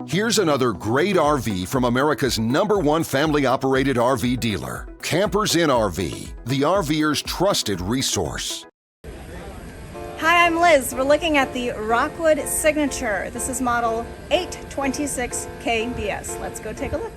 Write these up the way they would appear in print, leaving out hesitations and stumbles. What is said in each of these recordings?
Here's another great RV from America's #1 family-operated RV dealer, Campers Inn RV, the RVer's trusted resource. Hi, I'm Liz. We're looking at the Rockwood Signature. This is model 826KBS. Let's go take a look.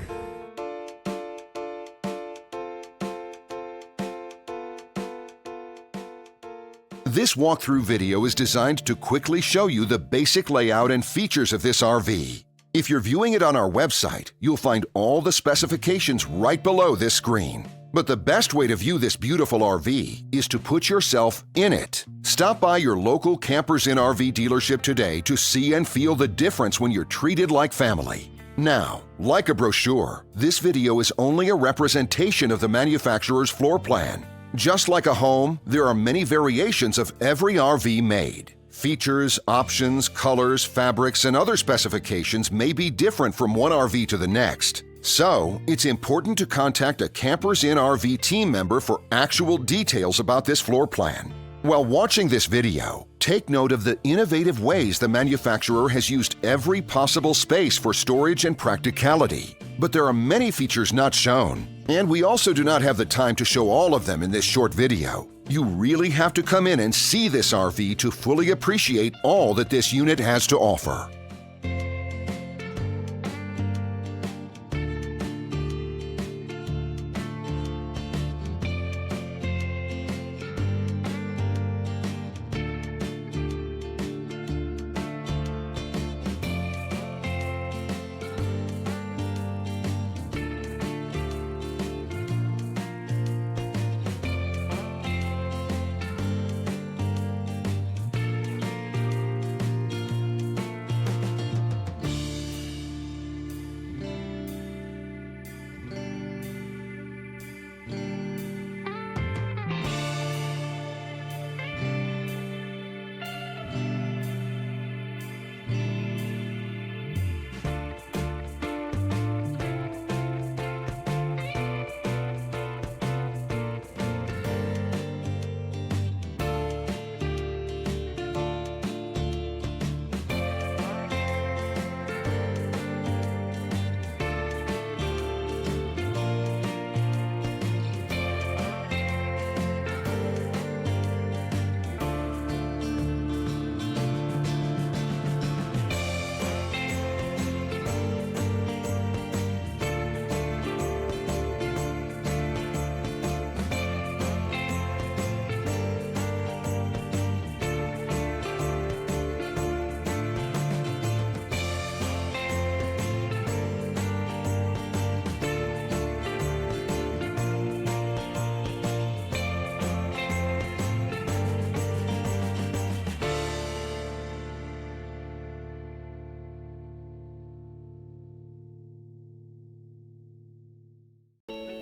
This walkthrough video is designed to quickly show you the basic layout and features of this RV. If you're viewing it on our website, you'll find all the specifications right below this screen. But the best way to view this beautiful RV is to put yourself in it. Stop by your local Campers Inn RV dealership today to see and feel the difference when you're treated like family. Now, like a brochure, this video is only a representation of the manufacturer's floor plan. Just like a home, there are many variations of every RV made. Features, options, colors, fabrics, and other specifications may be different from one RV to the next. So, it's important to contact a Campers Inn RV team member for actual details about this floor plan. While watching this video, take note of the innovative ways the manufacturer has used every possible space for storage and practicality. But there are many features not shown, and we also do not have the time to show all of them in this short video. You really have to come in and see this RV to fully appreciate all that this unit has to offer.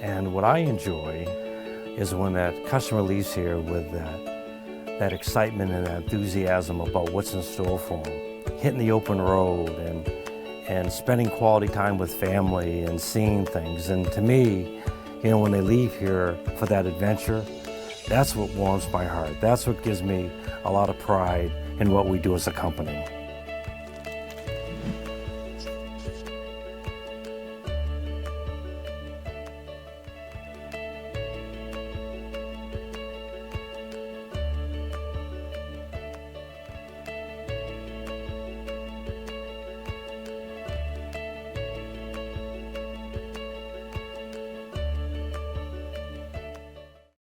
And what I enjoy is when that customer leaves here with that excitement and that enthusiasm about what's in store for them. Hitting the open road and spending quality time with family and seeing things. And to me, you know, when they leave here for that adventure, that's what warms my heart. That's what gives me a lot of pride in what we do as a company.